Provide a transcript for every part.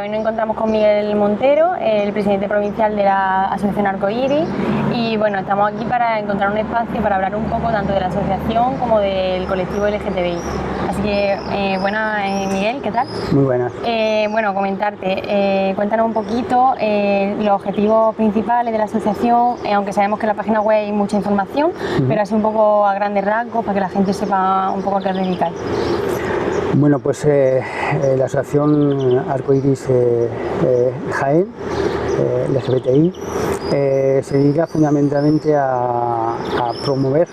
hoy nos encontramos con Miguel Montero, el presidente provincial de la Asociación Arcoiris, y bueno, estamos aquí para encontrar un espacio para hablar un poco tanto de la asociación como del colectivo LGTBI. Así que, buenas, Miguel, ¿qué tal? Muy buenas. Bueno, comentarte, cuéntanos un poquito los objetivos principales de la asociación, aunque sabemos que en la página web hay mucha información, pero así un poco a grandes rasgos para que la gente sepa un poco a qué os dedicáis. Bueno, pues la Asociación Arcoiris Jaén, LGBTI, se dedica fundamentalmente a promover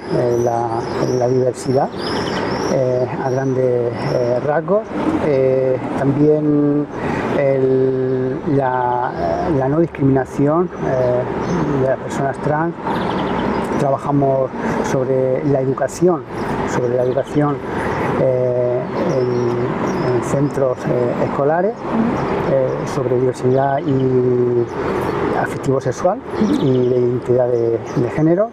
la diversidad a grandes rasgos, también la no discriminación de las personas trans. Trabajamos sobre la educación en centros escolares, sobre diversidad y afectivo-sexual y de identidad de género.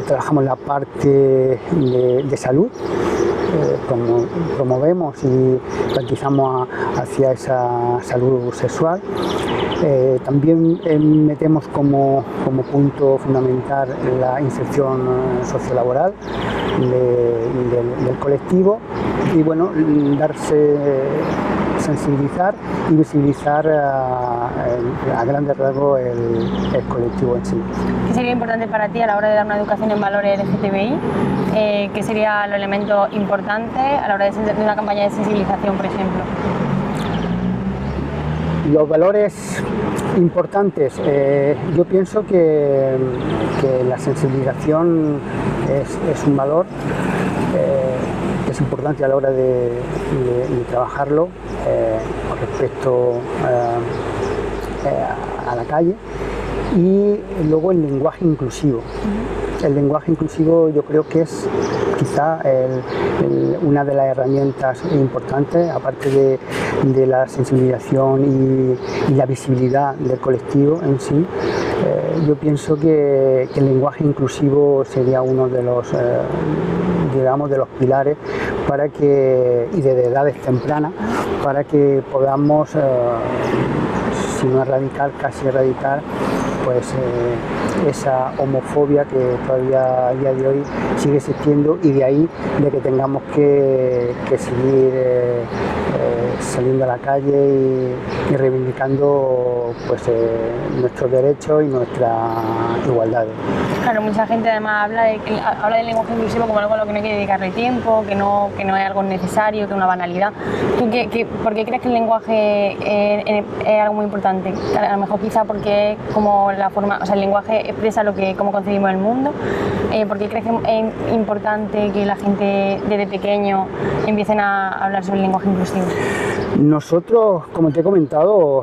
Trabajamos la parte de salud, promovemos y practicamos hacia esa salud sexual. También metemos como punto fundamental la inserción sociolaboral del colectivo y bueno, sensibilizar y visibilizar a grandes rasgos el colectivo en sí. ¿Qué sería importante para ti a la hora de dar una educación en valores LGTBI? ¿Qué serían los elementos importantes a la hora de una campaña de sensibilización, por ejemplo? Los valores importantes, yo pienso que la sensibilización es un valor que es importante a la hora de trabajarlo con respecto a la calle, y luego el lenguaje inclusivo. El lenguaje inclusivo yo creo que es quizá una de las herramientas importantes, aparte de la sensibilización y la visibilidad del colectivo en sí. Yo pienso que el lenguaje inclusivo sería uno de los, digamos, de los pilares para que, y de edades tempranas, para que podamos, si no erradicar, casi erradicar, pues esa homofobia que todavía a día de hoy sigue existiendo, y de ahí de que tengamos que seguir saliendo a la calle y reivindicando pues nuestros derechos y nuestra igualdad. Claro, mucha gente además habla del lenguaje inclusivo como algo a lo que no hay que dedicarle tiempo, que no es algo necesario, que es una banalidad. ¿Tú por qué crees que el lenguaje es algo muy importante? A lo mejor quizá porque es como la forma, o sea, el lenguaje expresa cómo concebimos el mundo. ¿Por qué crees que es importante que la gente desde pequeño empiecen a hablar sobre el lenguaje inclusivo? Nosotros, como te he comentado,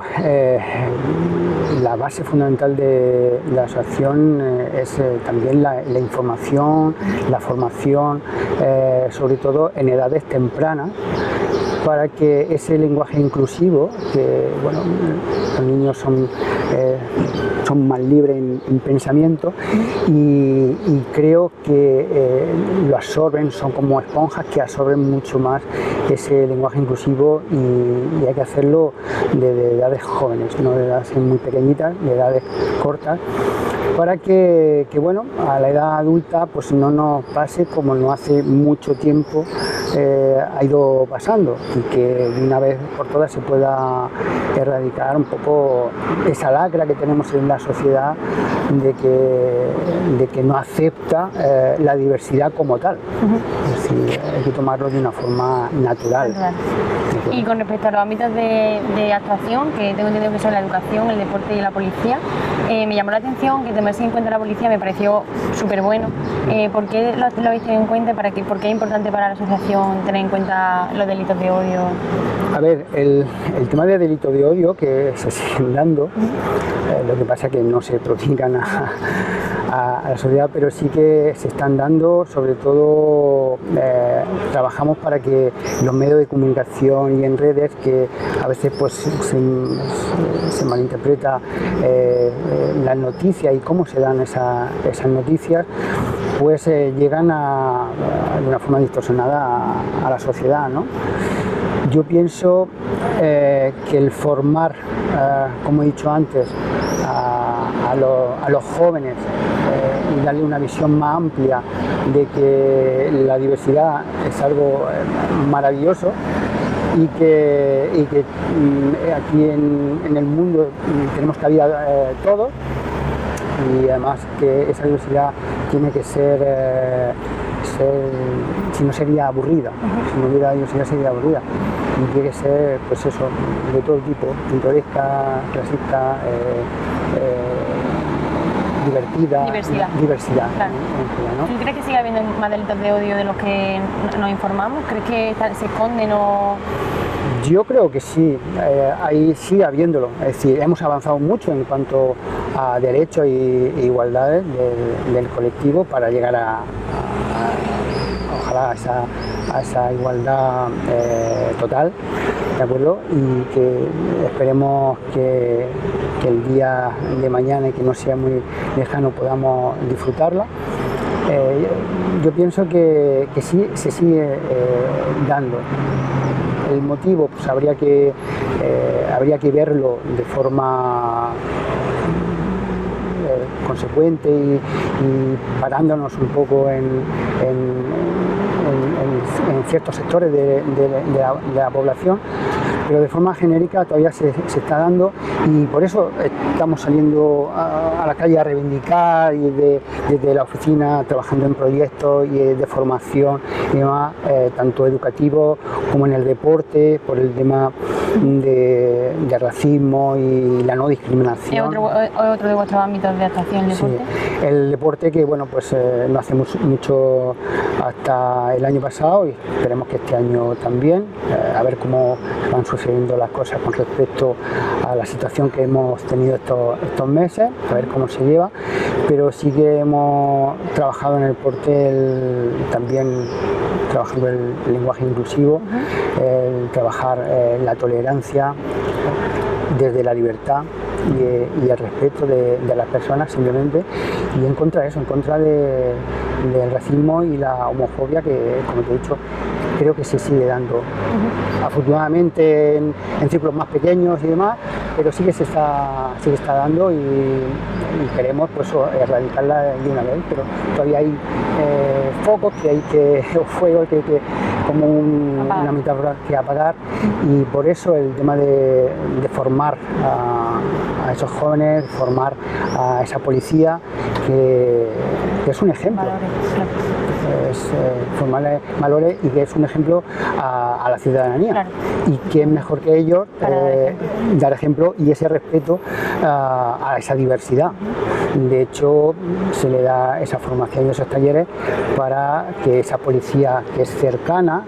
la base fundamental de la asociación es también la información, la formación, sobre todo en edades tempranas, para que ese lenguaje inclusivo, que bueno, los niños son más libres en pensamiento, y creo que lo absorben, son como esponjas que absorben mucho más ese lenguaje inclusivo, y hay que hacerlo de edades jóvenes, no de edades muy pequeñitas, de edades cortas, para que bueno, a la edad adulta pues no nos pase como no hace mucho tiempo ha ido pasando, y que de una vez por todas se pueda erradicar un poco esa lacra que tenemos en la sociedad de que no acepta la diversidad como tal. Es decir, hay que tomarlo de una forma natural. Y con respecto a los ámbitos de actuación, que tengo entendido que son la educación, el deporte y la policía, me llamó la atención que tomarse en cuenta la policía, me pareció súper bueno. ¿Por qué lo habéis tenido en cuenta? ¿Por qué es importante para la asociación tener en cuenta los delitos de odio? A ver, el tema de delitos de odio que se siguen dando, lo que pasa es que no se practican a la sociedad, pero sí que se están dando. Sobre todo trabajamos para que los medios de comunicación y en redes, que a veces pues se malinterpreta las noticias y cómo se dan esas noticias, pues llegan de una forma distorsionada a la sociedad, ¿no? Yo pienso que el formar, como he dicho antes, a los jóvenes y darle una visión más amplia de que la diversidad es algo maravilloso y que aquí en el mundo tenemos cabida todos, y además que esa diversidad tiene que ser, si no sería aburrida, si no hubiera diversidad sería aburrida, y tiene que ser pues eso, de todo tipo, pintoresca, clasista, diversidad Claro. ¿no? ¿Tú crees que sigue habiendo más delitos de odio de los que nos informamos? ¿Crees que se esconden o...? Yo creo que sí, ahí sigue habiéndolo. Es decir, hemos avanzado mucho en cuanto a derechos e igualdades del colectivo para llegar ojalá a esa igualdad total, ¿de acuerdo? Y que esperemos que el día de mañana, y que no sea muy lejano, podamos disfrutarla. Yo pienso que sí, se sigue dando. El motivo, pues habría que verlo de forma consecuente y parándonos un poco en ciertos sectores de la población, pero de forma genérica todavía se está dando, y por eso estamos saliendo a la calle a reivindicar, y desde la oficina trabajando en proyectos y de formación y demás, tanto educativo como en el deporte, por el tema de racismo y la no discriminación. ¿Otro de vuestros ámbitos de actuación, el deporte? Sí, el deporte, que bueno, pues no hace mucho hasta el año pasado, y esperemos que este año también, a ver cómo van sucediendo las cosas con respecto a la situación que hemos tenido estos meses, a ver cómo se lleva, pero sí que hemos trabajado en el deporte también trabajando el lenguaje inclusivo, el trabajar la tolerancia desde la libertad y el respeto de las personas, simplemente, y en contra de eso, en contra del racismo y la homofobia, que, como te he dicho, creo que se sigue dando. Afortunadamente en círculos más pequeños y demás, pero sí que se está dando, y queremos pues erradicarla de una vez, pero todavía hay focos o fuego como una metáfora que apagar, y por eso el tema de formar a esos jóvenes, formar a esa policía que es un ejemplo. Es formarle valores, y que es un ejemplo a la ciudadanía. Claro. Y quién mejor que ellos dar ejemplo y ese respeto a esa diversidad. De hecho, se le da esa formación y esos talleres para que esa policía que es cercana,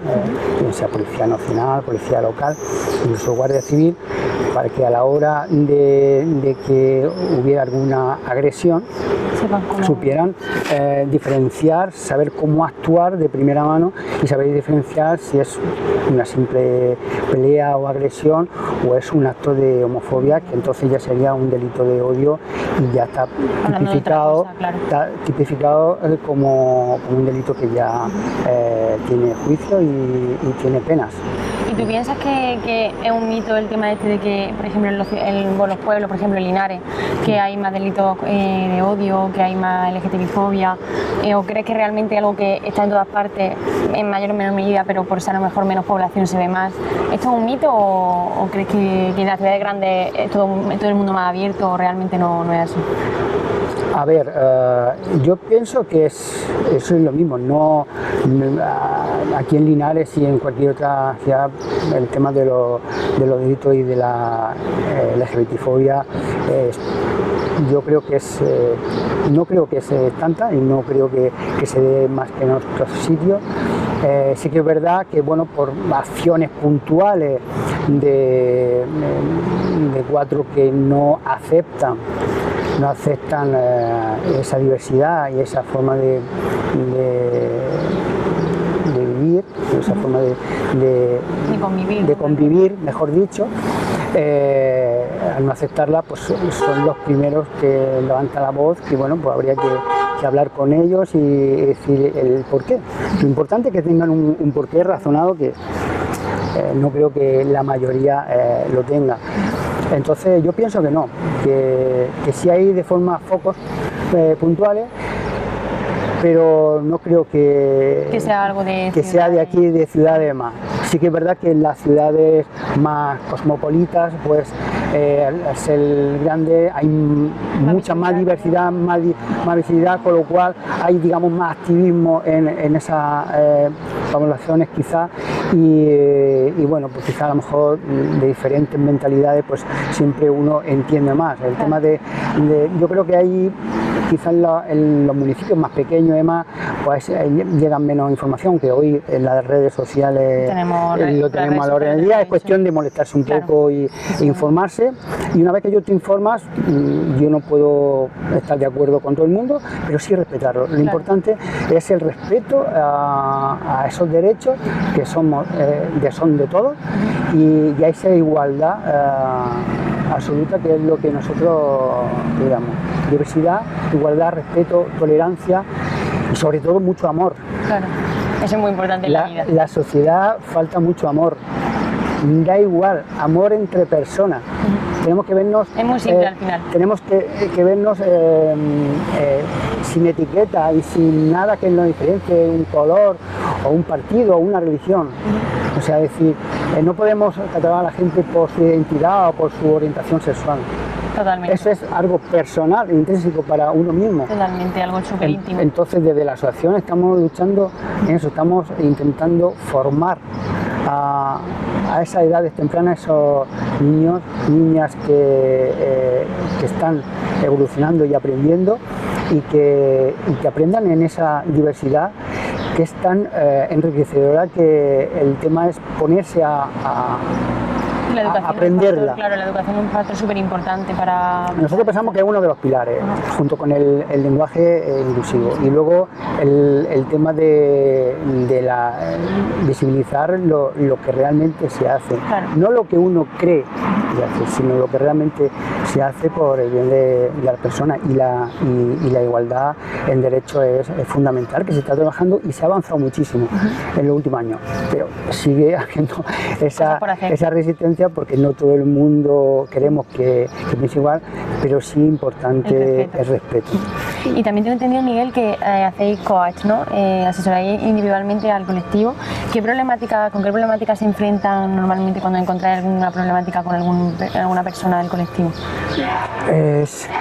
sea policía nacional, policía local, incluso guardia civil, para que a la hora de que hubiera alguna agresión supieran diferenciar, saber cómo actuar de primera mano, y saber diferenciar si es una simple pelea o agresión, o es un acto de homofobia, que entonces ya sería un delito de odio y ya está tipificado como un delito que ya tiene juicio y tiene penas. ¿Y tú piensas que es un mito el tema este de que, por ejemplo, en los pueblos, por ejemplo en Linares, que hay más delitos de odio, que hay más LGTBI-fobia, o crees que realmente es algo que está en todas partes, en mayor o menor medida, pero por ser a lo mejor menos población se ve más? ¿Esto es un mito, o crees que en las ciudades grandes es todo el mundo más abierto, o realmente no es así? A ver, yo pienso que eso es lo mismo. Aquí en Linares y en cualquier otra ciudad, el tema de los delitos y de la LGBTfobia, yo creo que no creo que es tanta, y no creo que se dé más que en otros sitios. Sí que es verdad que, bueno, por acciones puntuales de cuatro que no aceptan esa diversidad y esa forma de vivir, esa forma de convivir, mejor dicho, al no aceptarla, pues son los primeros que levantan la voz, que bueno, pues habría que hablar con ellos y decir el porqué. Lo importante es que tengan un porqué razonado, que no creo que la mayoría lo tenga. Entonces yo pienso que no, que sí hay de forma focos puntuales, pero no creo que sea algo de que sea de aquí, de ciudades más. Sí que es verdad que en las ciudades más cosmopolitas, pues al ser grande hay mucha más diversidad, más visibilidad, con lo cual hay, digamos, más activismo en esas poblaciones quizás, y bueno, pues quizás a lo mejor de diferentes mentalidades, pues siempre uno entiende más. El tema yo creo que hay quizás en los municipios más pequeños, además, pues llegan menos información, que hoy en las redes sociales lo tenemos a la hora del día. Es cuestión de molestarse un poco e informarse, y una vez que yo te informas, yo no puedo estar de acuerdo con todo el mundo, pero sí respetarlo. Lo importante es el respeto a esos derechos que son de todos, y a esa igualdad absoluta, que es lo que nosotros digamos: diversidad, igualdad, respeto, tolerancia y sobre todo mucho amor. Claro, eso es muy importante en la vida. La sociedad falta mucho amor. Da igual, amor entre personas. Tenemos que vernos... Es muy simple al final. Tenemos que vernos sin etiqueta y sin nada que nos diferencie, un color o un partido o una religión. O sea, es decir, no podemos catalogar a la gente por su identidad o por su orientación sexual. Totalmente. Eso es algo personal, intrínseco para uno mismo. Totalmente, algo súper íntimo. Entonces, desde la asociación estamos luchando en eso, estamos intentando formar a esas edades tempranas, esos niños, niñas que están evolucionando y aprendiendo, y que aprendan en esa diversidad, que es tan enriquecedora, que el tema es ponerse a aprenderla. Claro, la educación es un factor súper importante para... Nosotros pensamos que es uno de los pilares, junto con el lenguaje inclusivo, y luego el tema de visibilizar lo que realmente se hace, claro. No lo que uno cree que hace, sino lo que realmente se hace por el bien de la persona, y la igualdad en derecho es fundamental, que se está trabajando y se ha avanzado muchísimo en los últimos años, pero sigue habiendo esa resistencia, porque no todo el mundo queremos que piense igual, pero sí importante el respeto. Y también tengo entendido, Miguel, que hacéis coach, ¿no? Asesoráis individualmente al colectivo. ¿Con qué problemática se enfrentan normalmente cuando encontráis alguna problemática con alguna persona del colectivo?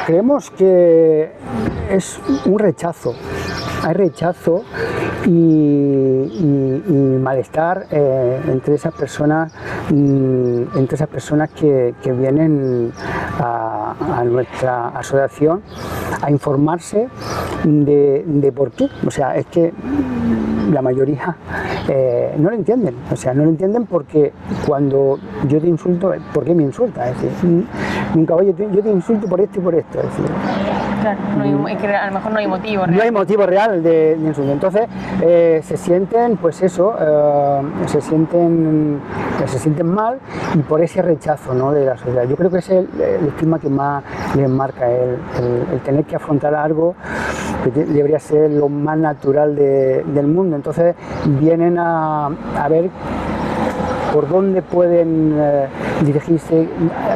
Creemos que es un rechazo. Hay rechazo y malestar entre esas personas que vienen a nuestra asociación a informarse de por qué. O sea, es que la mayoría no lo entienden. O sea, no lo entienden, porque cuando yo te insulto, ¿por qué me insultas? Es decir, nunca, oye, yo te insulto por esto y por esto. Es decir, claro, es que a lo mejor no hay motivo real. No hay motivo real de insulto. Entonces se sienten, pues eso, se sienten mal, y por ese rechazo, ¿no?, de la sociedad. Yo creo que es el estigma que más les marca, el tener que afrontar algo que debería ser lo más natural del mundo. Entonces vienen a ver por dónde pueden dirigirse,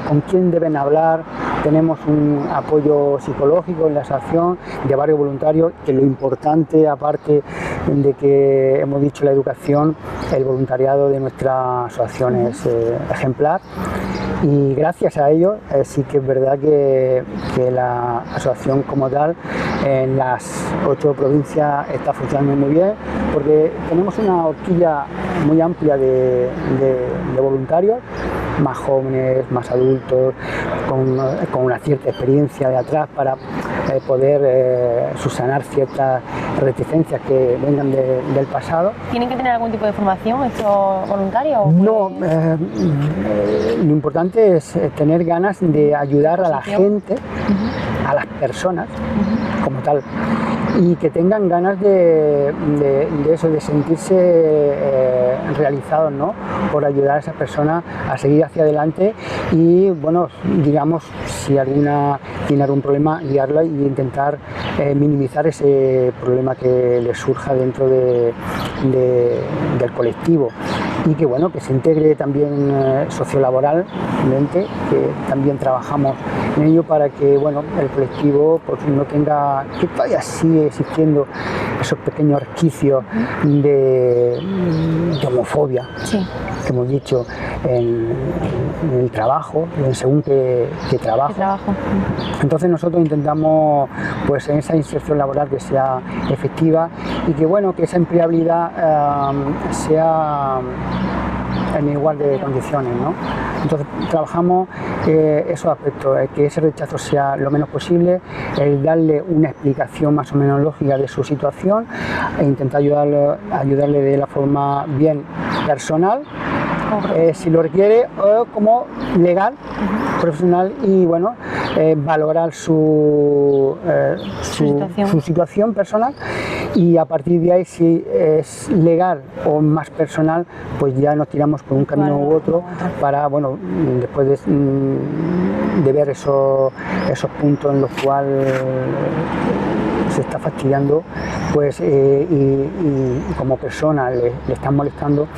con quién deben hablar. Tenemos un apoyo psicológico en la asociación, de varios voluntarios, que lo importante, aparte de que hemos dicho la educación, el voluntariado de nuestra asociación es ejemplar, y gracias a ello sí que es verdad que la asociación como tal en las 8 provincias está funcionando muy bien, porque tenemos una horquilla muy amplia de voluntarios, más jóvenes, más adultos, con una cierta experiencia de atrás, para poder subsanar ciertas reticencias que vengan del pasado. ¿Tienen que tener algún tipo de formación estos voluntarios? No, lo importante es tener ganas de ayudar a la gente, a las personas como tal, y que tengan ganas de eso, de sentirse realizados, ¿no?, por ayudar a esas personas a seguir hacia adelante, y bueno, digamos, si alguna tiene algún problema, guiarla e intentar minimizar ese problema que les surja dentro del colectivo. y que bueno, que se integre también sociolaboralmente, que también trabajamos en ello para que bueno, el colectivo pues, no tenga, que todavía sigue existiendo esos pequeños resquicios de homofobia. Sí. Que hemos dicho en el trabajo, en según qué trabajo. Entonces nosotros intentamos pues en esa inserción laboral que sea efectiva y que bueno, que esa empleabilidad sea en igual de condiciones, ¿no? Entonces trabajamos esos aspectos, que ese rechazo sea lo menos posible, el darle una explicación más o menos lógica de su situación e intentar ayudarle de la forma bien personal, si lo requiere, o como legal, profesional, y bueno, valorar su situación personal, y a partir de ahí, si es legal o más personal, pues ya nos tiramos por un camino u otro para, bueno, después de ver esos puntos en los cuales se está fastidiando, pues y como persona le están molestando,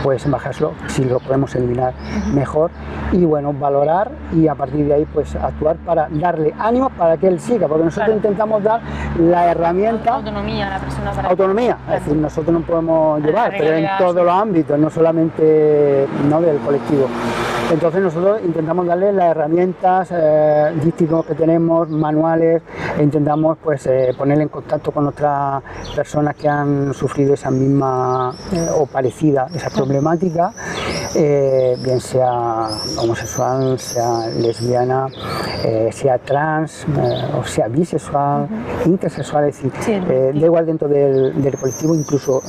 pues bajarlo, si lo podemos eliminar mejor, y bueno, valorar, y a partir de ahí pues actuar para darle ánimo para que él siga, porque nosotros intentamos dar la herramienta, autonomía a la persona, para autonomía, es decir, nosotros no podemos llevar, pero en todos los ámbitos, no solamente del colectivo. Entonces nosotros intentamos darle las herramientas, dísticos que tenemos, manuales, e intentamos pues ponerle en contacto con otras personas que han sufrido esa misma o parecida esa problemática, bien sea homosexual, sea lesbiana, sea trans, o sea bisexual, intersexual, es decir, da igual dentro del colectivo, incluso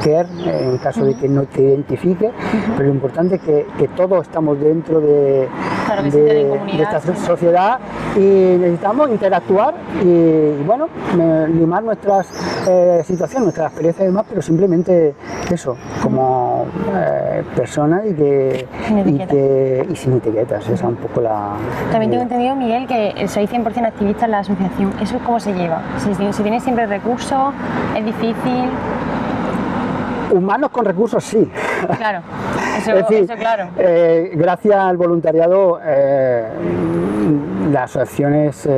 queer, en caso de que no te identifique, pero lo importante es que todos estamos dentro de esta sociedad y necesitamos interactuar y bueno, limar nuestras situaciones, nuestras experiencias y demás, pero simplemente eso, como personas y sin etiquetas, esa es un poco la... También tengo entendido, Miguel, que sois 100% activistas en la asociación. ¿Eso cómo se lleva? Si tienes siempre recursos, ¿es difícil? Humanos con recursos, sí. Claro, eso claro. Gracias al voluntariado, las asociaciones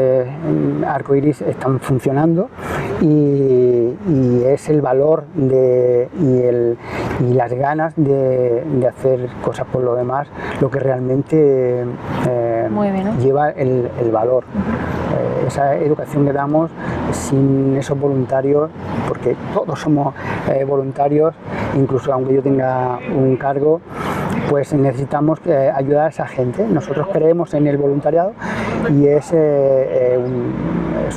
Arcoiris están funcionando y es el valor y las ganas de hacer cosas por lo demás lo que realmente mueve, ¿no? lleva el valor. Esa educación que damos sin esos voluntarios, porque todos somos voluntarios, incluso aunque yo tenga un cargo, pues necesitamos ayudar a esa gente. Nosotros creemos en el voluntariado y es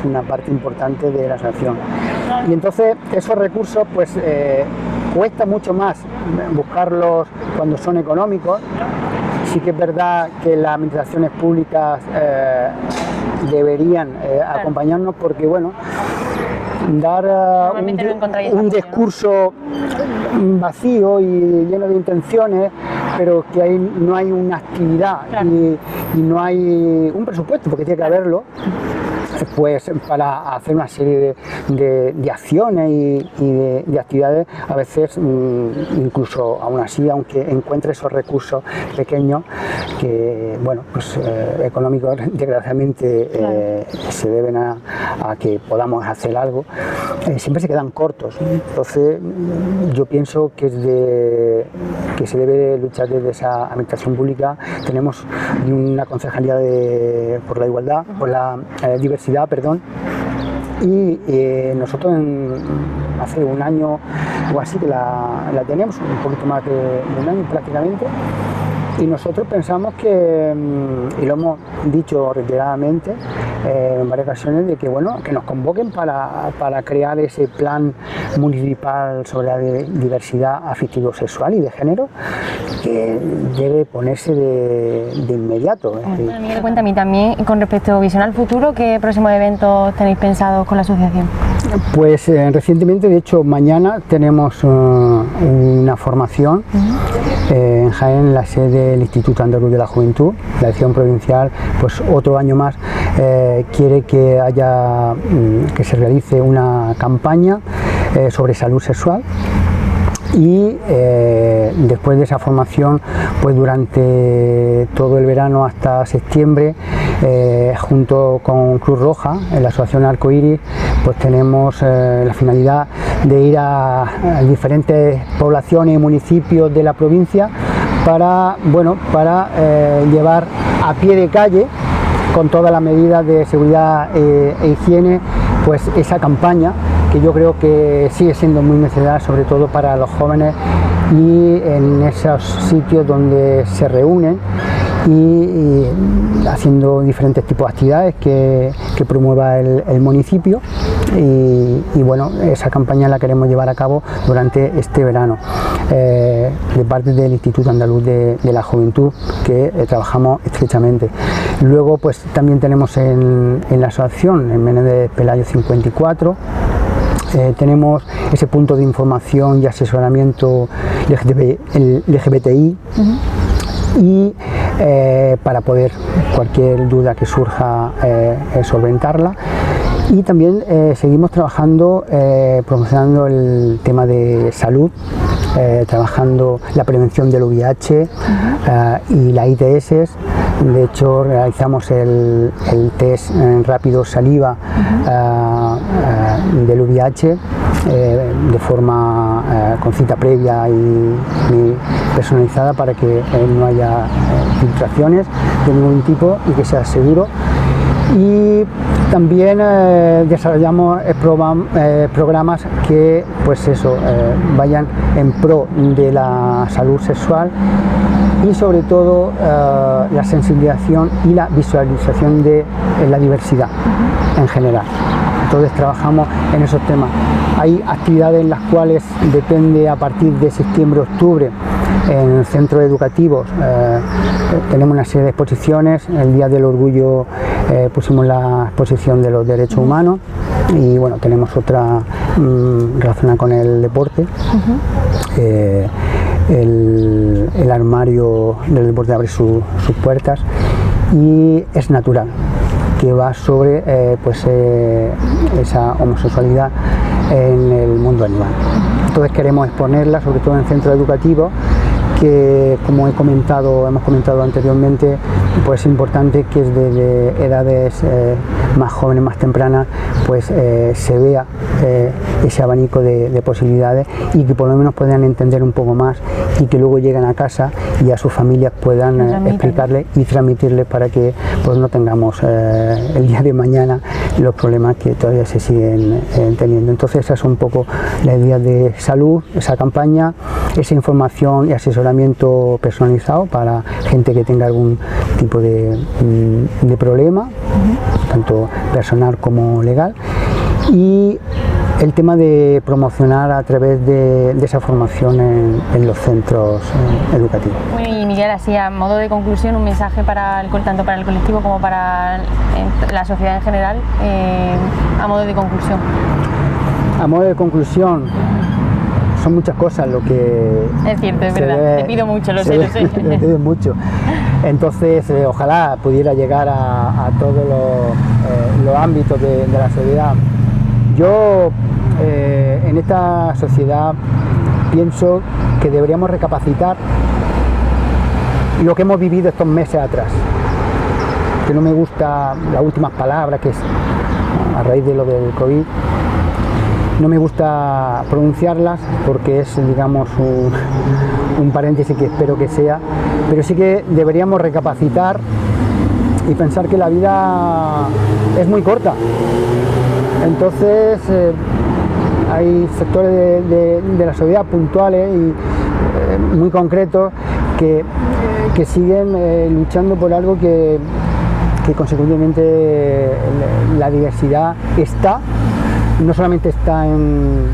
una parte importante de la asociación. Y entonces esos recursos pues cuesta mucho más buscarlos cuando son económicos. Sí que es verdad que las administraciones públicas deberían acompañarnos, porque bueno, dar un discurso vacío y lleno de intenciones, pero que ahí no hay una actividad y no hay un presupuesto, porque tiene que haberlo, pues para hacer una serie de acciones y de actividades, a veces incluso aún así, aunque encuentre esos recursos pequeños que, bueno, pues económicos, desgraciadamente se deben a que podamos hacer algo, siempre se quedan cortos. Entonces yo pienso que se debe luchar desde esa administración pública. Tenemos una concejalía por la igualdad, por la diversidad, y nosotros hace un año o así que la tenemos, un poquito más de un año prácticamente, y nosotros pensamos que, y lo hemos dicho reiteradamente en varias ocasiones, de que bueno, que nos convoquen para crear ese plan municipal sobre la diversidad afectivo-sexual y de género, que debe ponerse de inmediato. Miguel, cuéntame también, con respecto a visión al futuro, ¿qué próximos eventos tenéis pensados con la asociación? Pues recientemente, de hecho mañana tenemos una formación en Jaén, en la sede del Instituto Andaluz de la Juventud. La edición provincial, pues otro año más, quiere que se realice una campaña sobre salud sexual. y después de esa formación, pues durante todo el verano hasta septiembre, junto con Cruz Roja, en la Asociación Arcoiris, pues tenemos la finalidad de ir a diferentes poblaciones y municipios de la provincia para llevar a pie de calle, con todas las medidas de seguridad e higiene, pues esa campaña que yo creo que sigue siendo muy necesaria, sobre todo para los jóvenes y en esos sitios donde se reúnen y haciendo diferentes tipos de actividades que promueva el municipio y bueno, esa campaña la queremos llevar a cabo durante este verano de parte del Instituto Andaluz de la Juventud, que trabajamos estrechamente. Luego pues también tenemos en la asociación, en Menéndez Pelayo 54, tenemos ese punto de información y asesoramiento LGBTI y para poder cualquier duda que surja solventarla. Y también seguimos trabajando, promocionando el tema de salud, trabajando la prevención del VIH y la ITS. De hecho, realizamos el test rápido saliva del VIH de forma con cita previa y personalizada para que no haya filtraciones de ningún tipo y que sea seguro. Y también desarrollamos programas que pues eso, vayan en pro de la salud sexual y sobre todo la sensibilización y la visualización de la diversidad en general. Entonces trabajamos en esos temas. Hay actividades en las cuales depende a partir de septiembre-octubre en centros educativos. Tenemos una serie de exposiciones. El Día del Orgullo pusimos la exposición de los derechos humanos y bueno, tenemos otra relacionada con el deporte. El armario del deporte abre sus puertas y es natural, que va sobre esa homosexualidad en el mundo animal. Entonces queremos exponerla sobre todo en centros educativos, que como hemos comentado anteriormente, pues es importante que desde edades más jóvenes, más tempranas, pues se vea ese abanico de posibilidades y que por lo menos puedan entender un poco más y que luego lleguen a casa y a sus familias puedan explicarles y transmitirles para que pues no tengamos el día de mañana los problemas que todavía se siguen teniendo. Entonces esas son un poco las ideas de salud, esa campaña, esa información y asesoramiento personalizado para gente que tenga algún tipo de problema, tanto personal como legal, y el tema de promocionar a través de esa formación en los centros educativos. Y Miguel, así a modo de conclusión, un mensaje tanto para el colectivo como para la sociedad en general, a modo de conclusión. A modo de conclusión, son muchas cosas lo que... Es cierto, es verdad, te pido mucho, lo sé. Te pido mucho. Entonces, ojalá pudiera llegar a todos los ámbitos de la sociedad. Yo, en esta sociedad, pienso que deberíamos recapacitar lo que hemos vivido estos meses atrás. Que no me gusta las últimas palabras, que es a raíz de lo del COVID. No me gusta pronunciarlas porque es, digamos, un paréntesis que espero que sea, pero sí que deberíamos recapacitar y pensar que la vida es muy corta. Entonces hay sectores de la sociedad puntuales y muy concretos que siguen luchando por algo que consecuentemente la diversidad no solamente está en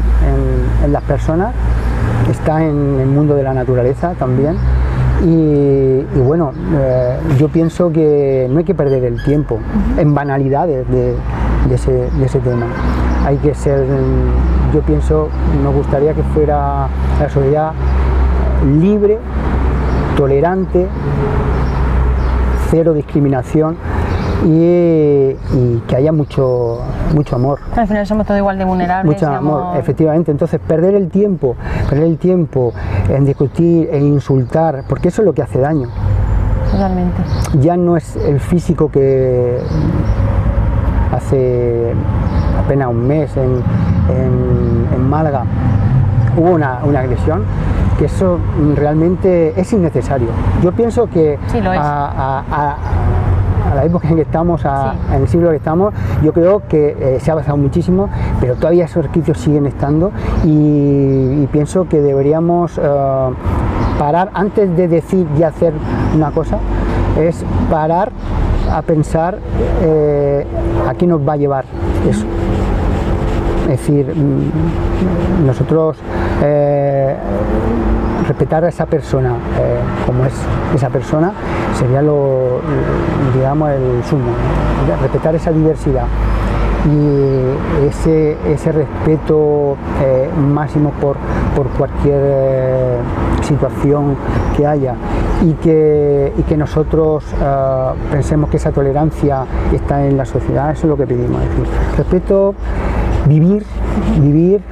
las personas, está en el mundo de la naturaleza también. Y bueno, yo pienso que no hay que perder el tiempo en banalidades de ese tema. Hay que ser, yo pienso, nos gustaría que fuera la sociedad libre, tolerante, cero discriminación y que haya mucho amor. Al final somos todos igual de vulnerables. Mucho amor, efectivamente. Entonces perder el tiempo en discutir e insultar, porque eso es lo que hace daño. Totalmente. Ya no es el físico que hace apenas un mes en Málaga hubo una agresión, que eso realmente es innecesario. Yo pienso que sí, lo es. A la época en que estamos, en el siglo que estamos, yo creo que se ha avanzado muchísimo, pero todavía esos resquicios siguen estando y pienso que deberíamos parar antes de decir y hacer una cosa, es parar a pensar a qué nos va a llevar eso. Es decir, nosotros respetar a esa persona como es esa persona sería digamos, el sumo, ¿no? Respetar esa diversidad y ese respeto máximo por cualquier situación que haya y que nosotros pensemos que esa tolerancia está en la sociedad. Eso es lo que pedimos, es decir, respeto, vivir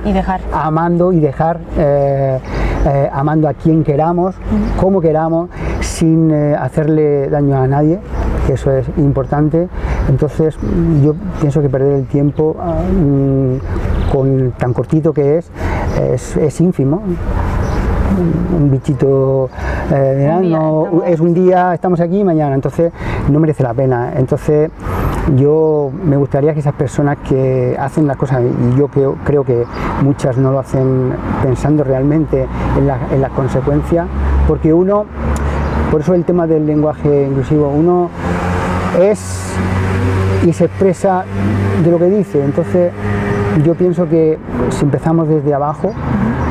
y dejar, amando y dejar, amando a quien queramos, como queramos, sin hacerle daño a nadie, que eso es importante. Entonces yo pienso que perder el tiempo con tan cortito que es ínfimo. Un bichito es un día, estamos aquí, mañana, entonces no merece la pena. Entonces yo me gustaría que esas personas que hacen las cosas, y yo creo que muchas no lo hacen pensando realmente en las consecuencias, porque por eso el tema del lenguaje inclusivo, uno es y se expresa de lo que dice. Entonces yo pienso que si empezamos desde abajo,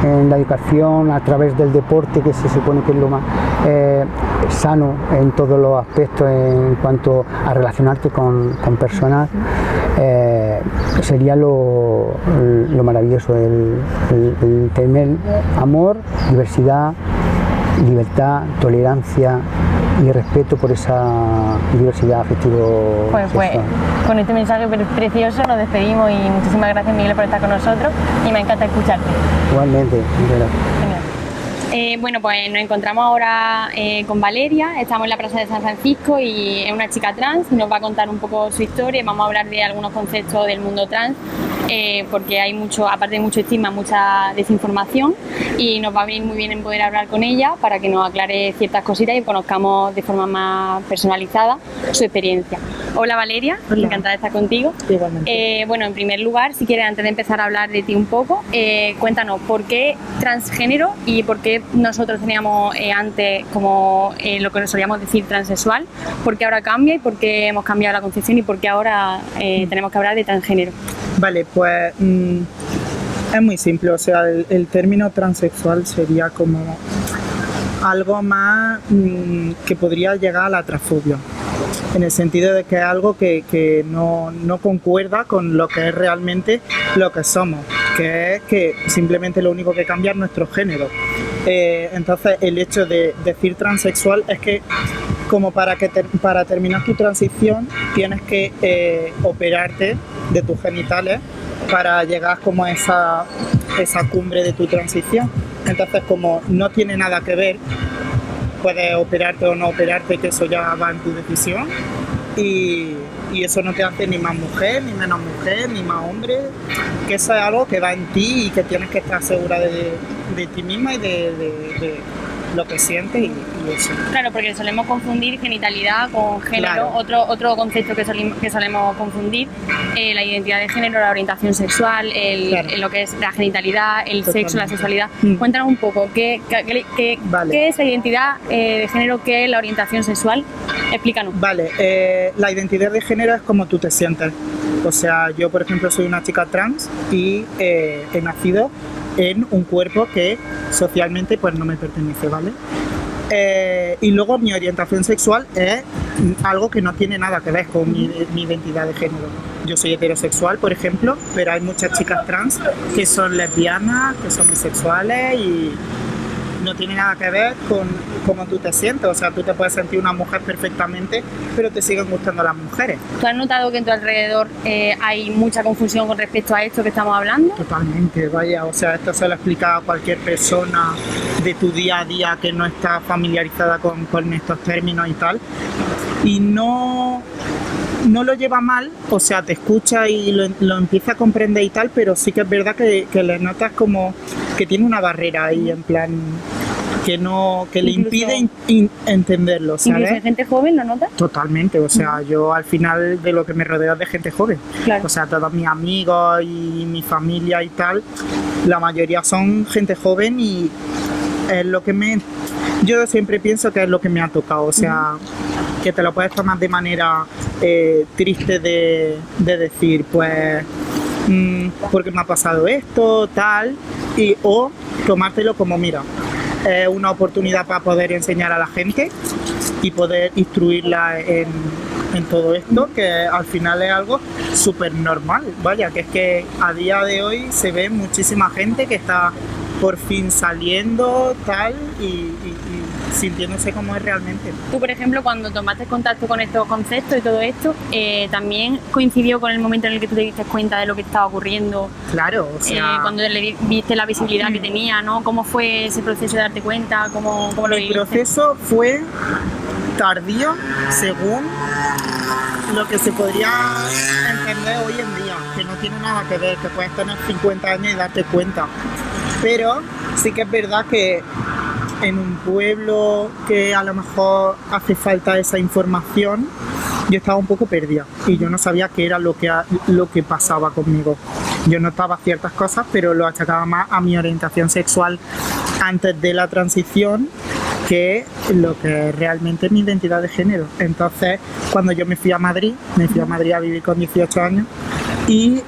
en la educación, a través del deporte, que se supone que es lo más sano en todos los aspectos en cuanto a relacionarte con personas, sería lo maravilloso, el tener amor, diversidad, libertad, tolerancia y respeto por esa diversidad afectivo. Pues con este mensaje precioso nos despedimos y muchísimas gracias, Miguel, por estar con nosotros y me encanta escucharte. Igualmente, muchas gracias. Bueno, pues nos encontramos ahora con Valeria, estamos en la Plaza de San Francisco y es una chica trans y nos va a contar un poco su historia y vamos a hablar de algunos conceptos del mundo trans, porque hay aparte de mucho estigma, mucha desinformación y nos va a venir muy bien en poder hablar con ella para que nos aclare ciertas cositas y conozcamos de forma más personalizada su experiencia. Hola Valeria, Hola. Encantada de estar contigo. Igualmente. Bueno, en primer lugar, si quieres, antes de empezar a hablar de ti un poco, cuéntanos por qué transgénero y por qué nosotros teníamos antes como lo que nos solíamos decir transexual, por qué ahora cambia y por qué hemos cambiado la concepción y por qué ahora tenemos que hablar de transgénero. Vale, pues es muy simple, o sea, el término transexual sería como algo más que podría llegar a la transfobia, en el sentido de que es algo que no concuerda con lo que es realmente lo que somos, que es que simplemente lo único que cambia es nuestro género. Entonces el hecho de decir transexual es que como para terminar tu transición tienes que operarte de tus genitales para llegar como a esa cumbre de tu transición. Entonces como no tiene nada que ver, puedes operarte o no operarte, que eso ya va en tu decisión y eso no te hace ni más mujer, ni menos mujer, ni más hombre, que eso es algo que va en ti y que tienes que estar segura de ti misma y de lo que sientes y eso. Claro, porque solemos confundir genitalidad con género. Claro. Otro concepto que solemos confundir, la identidad de género, la orientación sexual, Claro. lo que es la genitalidad, el Totalmente. sexo, la sexualidad. Cuéntanos un poco, Vale. ¿qué es la identidad de género? ¿Qué es la orientación sexual? Explícanos. Vale, la identidad de género es como tú te sientes. O sea, yo por ejemplo soy una chica trans y he nacido en un cuerpo que socialmente pues no me pertenece, ¿vale? Y luego mi orientación sexual es algo que no tiene nada que ver con mi identidad de género. Yo soy heterosexual, por ejemplo, pero hay muchas chicas trans que son lesbianas, que son bisexuales y no tiene nada que ver con cómo tú te sientes. O sea, tú te puedes sentir una mujer perfectamente, pero te siguen gustando las mujeres. ¿Tú has notado que en tu alrededor hay mucha confusión con respecto a esto que estamos hablando? Totalmente, vaya, o sea, esto se lo explica a cualquier persona de tu día a día que no está familiarizada con estos términos y tal, y no lo lleva mal, o sea, te escucha y lo empieza a comprender y tal, pero sí que es verdad que le notas como que tiene una barrera ahí, en plan, que le impide entenderlo, ¿sabes? ¿Incluso en gente joven lo notas? Totalmente, o sea, yo al final de lo que me rodeo es de gente joven. Claro. O sea, todos mis amigos y mi familia y tal, la mayoría son gente joven y es lo que yo siempre pienso que es lo que me ha tocado, o sea, que te lo puedes tomar de manera triste de decir, pues, porque me ha pasado esto, tal, o tomártelo como, mira, es una oportunidad para poder enseñar a la gente y poder instruirla en todo esto, que al final es algo súper normal, vaya, que es que a día de hoy se ve muchísima gente que está por fin saliendo, tal, y sintiéndose como es realmente. Tú, por ejemplo, cuando tomaste contacto con estos conceptos y todo esto, ¿también coincidió con el momento en el que tú te diste cuenta de lo que estaba ocurriendo? Claro, o sea... cuando le viste la visibilidad que tenía, ¿no? ¿Cómo fue ese proceso de darte cuenta? ¿Cómo lo viviste? El proceso fue tardío según lo que se podría entender hoy en día, que no tiene nada que ver, que puedes tener 50 años y darte cuenta. Pero sí que es verdad que en un pueblo que a lo mejor hace falta esa información, yo estaba un poco perdida y yo no sabía qué era lo que pasaba conmigo. Yo notaba ciertas cosas, pero lo achacaba más a mi orientación sexual antes de la transición que lo que es realmente mi identidad de género. Entonces, cuando yo me fui a Madrid a vivir con 18 años, y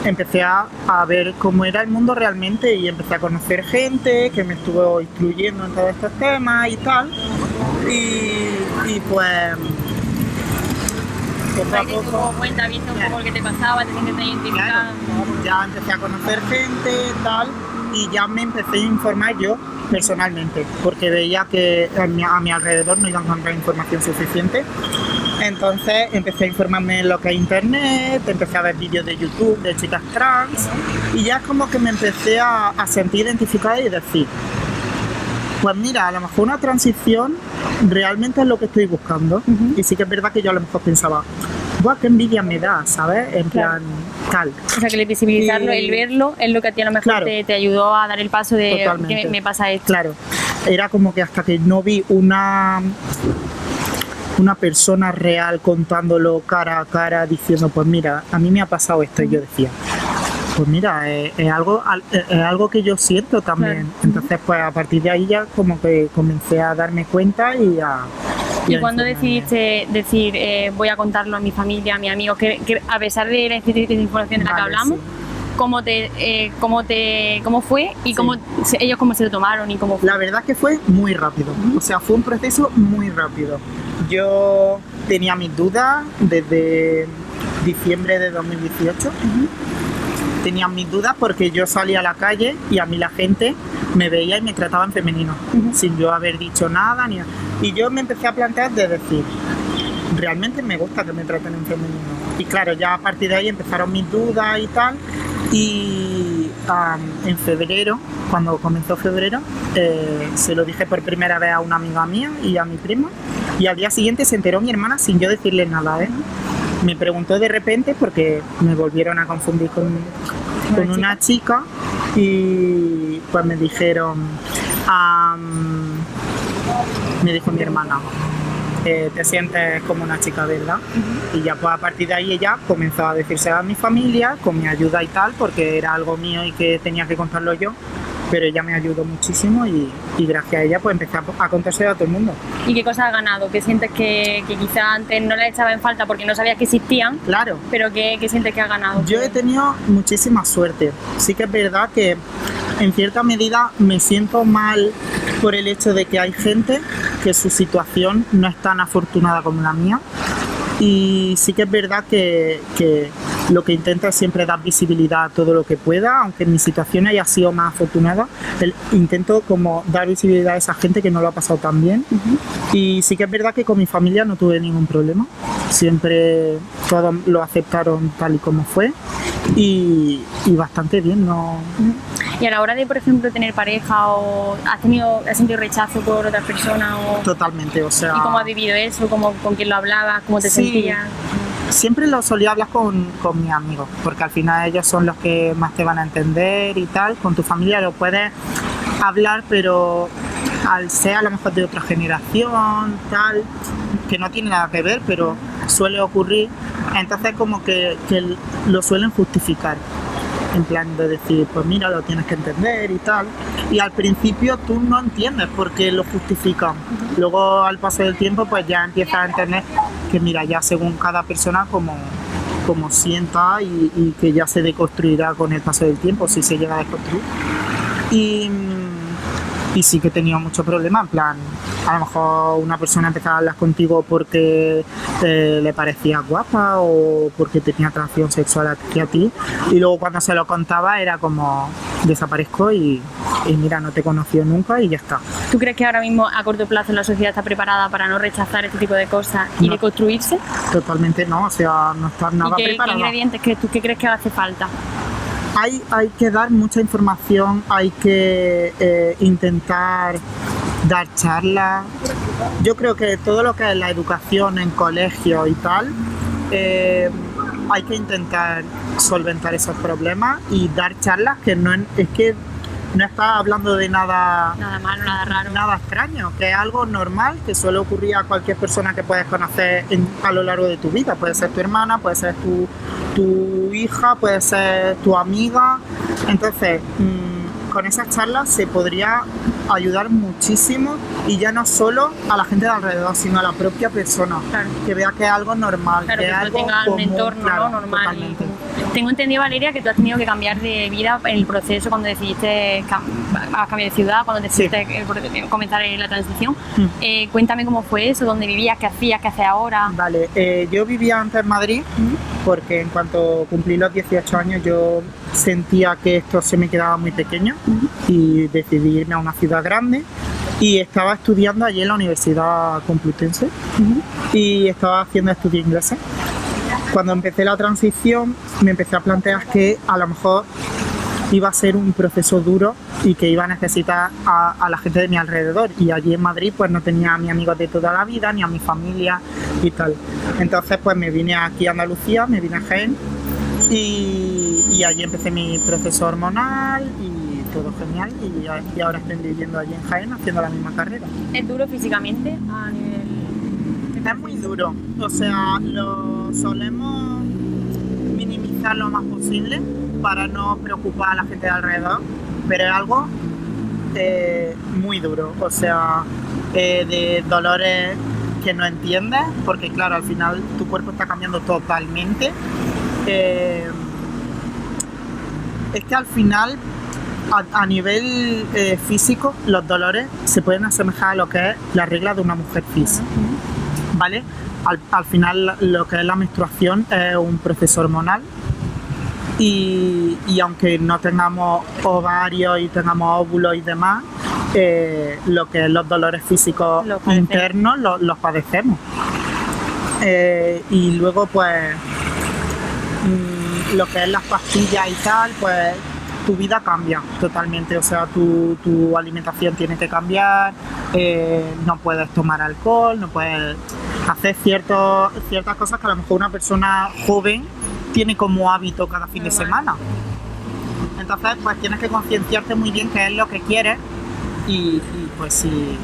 empecé a ver cómo era el mundo realmente y empecé a conocer gente que me estuvo instruyendo en todos estos temas y tal, y pues poco a Ahí te poco cuenta, viste un poco lo que te pasaba, te sientes identificado. claro, ya empecé a conocer gente tal, y ya me empecé a informar yo personalmente, porque veía que a mi alrededor no iba a encontrar información suficiente. Entonces empecé a informarme en lo que es internet, empecé a ver vídeos de YouTube de chicas trans, y ya como que me empecé a sentir identificada y decir, pues mira, a lo mejor una transición realmente es lo que estoy buscando. Y sí que es verdad que yo a lo mejor pensaba, ¡buah, qué envidia me da!, ¿sabes? En plan, tal. O sea, que el visibilizarlo, el verlo, es lo que a ti a lo mejor Claro. te ayudó a dar el paso de Totalmente. que me pasa esto. Claro, era como que hasta que no vi una persona real contándolo cara a cara, diciendo, pues mira, a mí me ha pasado esto, y yo decía, pues mira, es algo que yo siento también. Claro. Entonces, pues a partir de ahí ya como que comencé a darme cuenta y a... ¿Y cuándo decidiste decir, voy a contarlo a mi familia, a mis amigos, que a pesar de la información de la que Vale, hablamos, sí. cómo fue y Sí. ellos cómo se lo tomaron y cómo fue? La verdad que fue muy rápido, o sea, fue un proceso muy rápido. Yo tenía mis dudas desde diciembre de 2018. Tenía mis dudas porque yo salía a la calle y a mí la gente me veía y me trataba en femenino, sin yo haber dicho nada. Y yo me empecé a plantear de decir, realmente me gusta que me traten en femenino. Y claro, ya a partir de ahí empezaron mis dudas y tal. Y en febrero, cuando comenzó febrero, se lo dije por primera vez a una amiga mía y a mi prima. Y al día siguiente se enteró mi hermana sin yo decirle nada, ¿eh? Me preguntó de repente porque me volvieron a confundir con una chica, y pues me dijeron, me dijo mi hermana, te sientes como una chica, ¿verdad? Y ya pues a partir de ahí ella comenzó a decirse a mi familia con mi ayuda y tal, porque era algo mío y que tenía que contarlo yo, pero ella me ayudó muchísimo y gracias a ella pues empecé a contárselo a todo el mundo. ¿Y qué cosas has ganado? ¿Qué sientes que quizás antes no le echaba en falta porque no sabías que existían? Claro. Pero ¿qué sientes que has ganado? Yo he tenido muchísima suerte. Sí que es verdad que en cierta medida me siento mal por el hecho de que hay gente que su situación no es tan afortunada como la mía. Y sí que es verdad que lo que intento es siempre dar visibilidad a todo lo que pueda, aunque mi situación haya sido más afortunada, intento como dar visibilidad a esa gente que no lo ha pasado tan bien. Y sí que es verdad que con mi familia no tuve ningún problema, siempre todos lo aceptaron tal y como fue y bastante bien, ¿no? Y a la hora de, por ejemplo, tener pareja o has sentido rechazo por otras personas o... Totalmente, o sea... ¿Y cómo has vivido eso? ¿Con quién lo hablabas? ¿Cómo te sentías? Siempre lo solía hablar con mis amigos, porque al final ellos son los que más te van a entender y tal. Con tu familia lo puedes hablar, pero al ser a lo mejor de otra generación, tal, que no tiene nada que ver, pero suele ocurrir, entonces como que lo suelen justificar. En plan de decir, pues mira, lo tienes que entender y tal. Y al principio tú no entiendes por qué lo justifican. Luego al paso del tiempo pues ya empiezas a entender que mira, ya según cada persona como sienta y que ya se deconstruirá con el paso del tiempo, si se llega a desconstruir. Y sí que he tenido muchos problemas, en plan, a lo mejor una persona empezaba a hablar contigo porque le parecía guapa o porque tenía atracción sexual hacia ti, y luego cuando se lo contaba era como desaparezco y mira, no te he conocido nunca y ya está. ¿Tú crees que ahora mismo a corto plazo la sociedad está preparada para no rechazar este tipo de cosas y deconstruirse? Totalmente no, o sea, no está nada preparada. ¿Qué ingredientes qué crees que hace falta? Hay que dar mucha información, hay que intentar dar charlas. Yo creo que todo lo que es la educación en colegio y tal, hay que intentar solventar esos problemas y dar charlas que no está hablando de nada malo, nada raro, nada extraño, que es algo normal que suele ocurrir a cualquier persona que puedes conocer a lo largo de tu vida. Puede ser tu hermana, puede ser tu hija, puede ser tu amiga. Entonces, con esas charlas se podría ayudar muchísimo, y ya no solo a la gente de alrededor, sino a la propia persona, claro, que vea que es algo normal, claro, que es algo tenga común, un entorno, claro, ¿no? Normal. Totalmente. Tengo entendido, Valeria, que tú has tenido que cambiar de vida en el proceso cuando decidiste cambiar de ciudad, cuando decidiste comenzar la transición. Cuéntame cómo fue eso, dónde vivías, qué hacías, qué haces ahora. Vale, yo vivía antes en Madrid, porque en cuanto cumplí los 18 años yo sentía que esto se me quedaba muy pequeño y decidí irme a una ciudad grande, y estaba estudiando allí en la Universidad Complutense y estaba haciendo estudios ingleses. Cuando empecé la transición me empecé a plantear que a lo mejor iba a ser un proceso duro y que iba a necesitar a la gente de mi alrededor, y allí en Madrid pues no tenía a mis amigos de toda la vida ni a mi familia y tal. Entonces pues me vine aquí a Andalucía, me vine a Jaén y allí empecé mi proceso hormonal y todo genial, y ahora estoy viviendo allí en Jaén haciendo la misma carrera. ¿Es duro físicamente a nivel...? Es muy duro, o sea, lo solemos minimizar lo más posible para no preocupar a la gente de alrededor, pero es algo muy duro, o sea, de dolores que no entiendes, porque claro, al final tu cuerpo está cambiando totalmente. Es que al final a nivel físico los dolores se pueden asemejar a lo que es la regla de una mujer cis, ¿vale? Al final lo que es la menstruación es un proceso hormonal, y aunque no tengamos ovarios y tengamos óvulos y demás, lo que es los dolores físicos internos los padecemos. Y luego pues lo que es las pastillas y tal, pues tu vida cambia totalmente, o sea, tu alimentación tiene que cambiar, no puedes tomar alcohol, no puedes hacer ciertas cosas que a lo mejor una persona joven tiene como hábito cada fin de semana. Entonces pues tienes que concienciarte muy bien qué es lo que quieres, y pues si...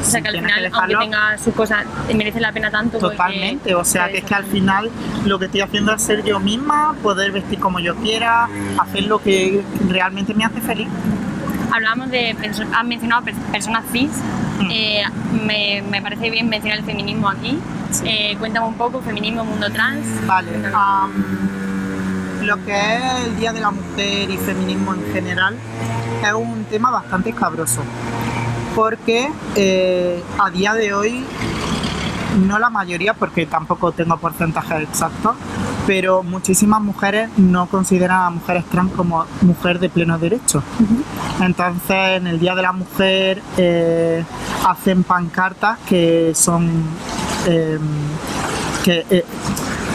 O sea, que al final, aunque tenga sus cosas, merece la pena tanto. Totalmente, o sea, que es que al final lo que estoy haciendo es ser yo misma, poder vestir como yo quiera, hacer lo que realmente me hace feliz. Hablamos has mencionado personas cis, me parece bien mencionar el feminismo aquí. Sí. Cuéntame un poco, feminismo, mundo trans. Vale, lo que es el Día de la Mujer y feminismo en general es un tema bastante escabroso, porque a día de hoy, no la mayoría, porque tampoco tengo porcentajes exactos, pero muchísimas mujeres no consideran a mujeres trans como mujer de pleno derecho. Entonces, en el Día de la Mujer hacen pancartas que son que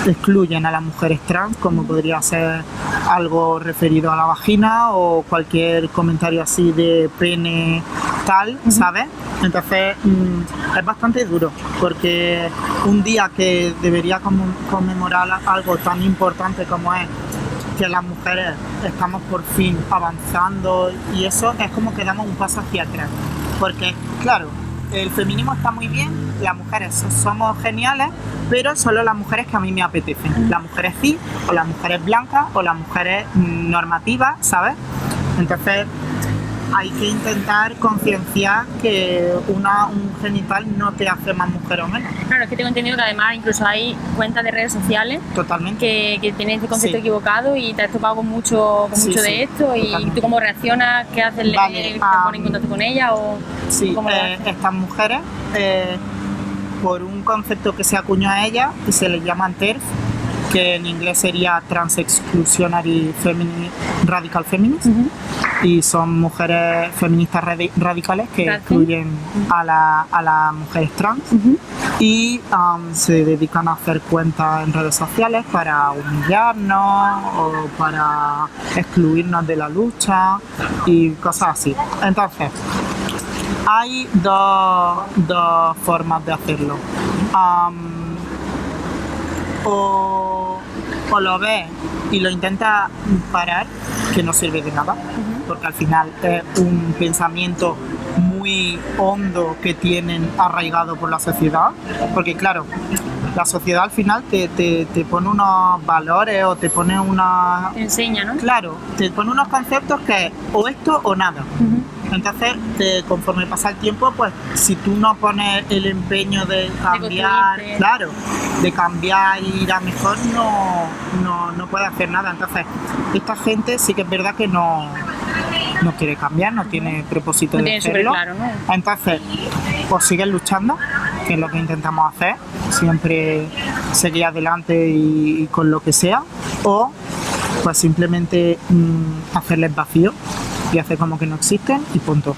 excluyen a las mujeres trans, como podría ser algo referido a la vagina o cualquier comentario así de pene tal, ¿sabes? Entonces es bastante duro, porque un día que debería conmemorar algo tan importante como es que las mujeres estamos por fin avanzando, y eso es como que damos un paso hacia atrás, porque claro, el feminismo está muy bien, las mujeres somos geniales, pero solo las mujeres que a mí me apetecen, las mujeres cis, o las mujeres blancas, o las mujeres normativas, ¿sabes? Entonces hay que intentar concienciar que un genital no te hace más mujer o menos. Claro, es que tengo entendido que además incluso hay cuentas de redes sociales Totalmente. que tienen este concepto Sí. equivocado, y te has topado con mucho Sí, de sí, esto, y totalmente. tú cómo reaccionas, qué haces, Vale, te pones en contacto con ella o Sí, cómo lo haces? estas mujeres, por un concepto que se acuñó a ellas, que se les llaman TERF, que en inglés sería Trans Exclusionary Radical Feminist, y son mujeres feministas radicales que Trans. excluyen a las mujeres trans, y se dedican a hacer cuentas en redes sociales para humillarnos o para excluirnos de la lucha y cosas así. Entonces, hay dos formas de hacerlo. O lo ves y lo intentas parar, que no sirve de nada, porque al final es un pensamiento muy hondo que tienen arraigado por la sociedad, porque claro, la sociedad al final te pone unos valores o te pone una... Te enseña, ¿no? Claro, te pone unos conceptos que es o esto o nada. Entonces, conforme pasa el tiempo, pues si tú no pones el empeño de cambiar, construirte. claro, de cambiar y ir a mejor, no puede hacer nada. Entonces, esta gente sí que es verdad que no quiere cambiar, no tiene propósito No de tiene súper hacerlo. claro, ¿no? Entonces, pues siguen luchando, que es lo que intentamos hacer, siempre seguir adelante y con lo que sea, o pues simplemente hacerles vacío y hacer como que no existen y punto.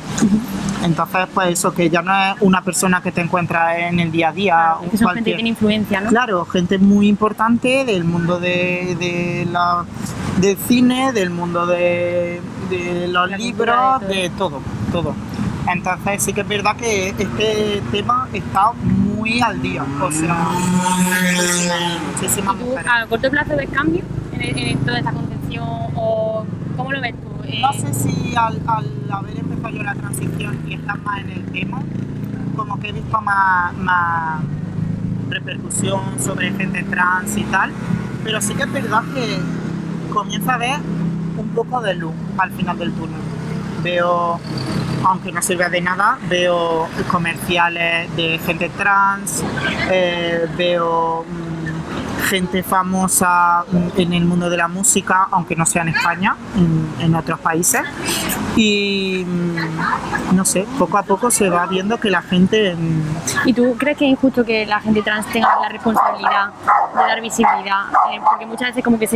Entonces, pues eso, que ya no es una persona que te encuentras en el día a día. Es que son gente que tiene influencia, ¿no? Claro, gente muy importante del mundo del cine, del mundo de los La libros, cultura, de todo. Entonces sí que es verdad que este tema está muy al día, o sea, muchísimas ¿Y tú mujeres. a corto plazo ves cambio en toda esta concepción, o cómo lo ves tú? No sé si al haber empezado yo la transición y estar más en el tema, como que he visto más repercusión sobre gente trans y tal, pero sí que es verdad que comienzo a ver un poco de luz al final del túnel. Veo, aunque no sirve de nada, veo comerciales de gente trans, veo gente famosa en el mundo de la música, aunque no sea en España, en otros países. Y no sé, poco a poco se va viendo que la gente... ¿Y tú crees que es injusto que la gente trans tenga la responsabilidad de dar visibilidad? Porque muchas veces como que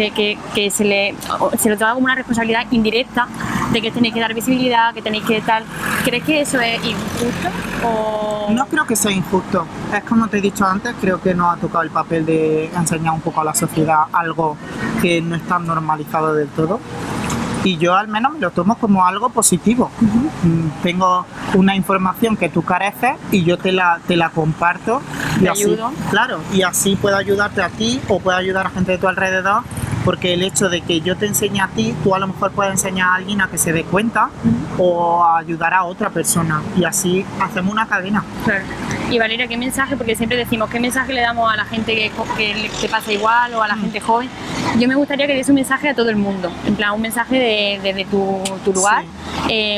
se lo toma como una responsabilidad indirecta de que tenéis que dar visibilidad, que tenéis que tal. ¿Crees que eso es injusto? O... No creo que sea injusto. Es como te he dicho antes, creo que nos ha tocado el papel de enseñar un poco a la sociedad algo que no está normalizado del todo. Y yo al menos me lo tomo como algo positivo. Tengo una información que tú careces y yo te la comparto. Y Te así, ayudo. claro, y así puedo ayudarte a ti o puedo ayudar a gente de tu alrededor, porque el hecho de que yo te enseñe a ti, tú a lo mejor puedes enseñar a alguien a que se dé cuenta o a ayudar a otra persona, y así hacemos una cadena. Claro. Y Valeria, ¿qué mensaje? Porque siempre decimos, ¿qué mensaje le damos a la gente que te pasa igual o a la gente joven? Yo me gustaría que diese un mensaje a todo el mundo, en plan un mensaje desde tu lugar,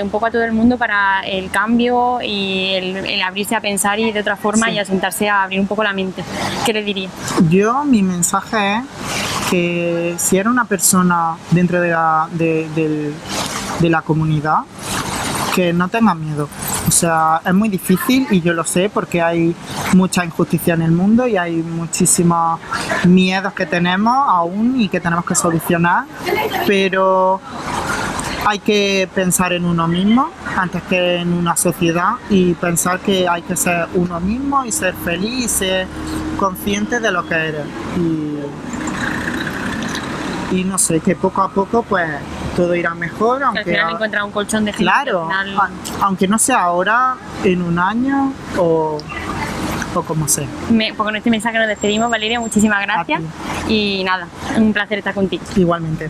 un poco a todo el mundo para el cambio y el abrirse a pensar y de otra forma y a sentarse a abrir un poco la mente. ¿Qué le diría? Yo, mi mensaje es que si eres una persona dentro de la comunidad, que no tengas miedo. O sea, es muy difícil y yo lo sé porque hay mucha injusticia en el mundo y hay muchísimos miedos que tenemos aún y que tenemos que solucionar, pero hay que pensar en uno mismo antes que en una sociedad y pensar que hay que ser uno mismo y ser feliz y ser consciente de lo que eres. Y no sé, que poco a poco pues todo irá mejor, Al final encuentras un colchón de gente. claro, Al final... aunque no sea ahora, en un año o como sea. Pues con este mensaje nos despedimos, Valeria, muchísimas gracias. Y nada, un placer estar contigo. Igualmente.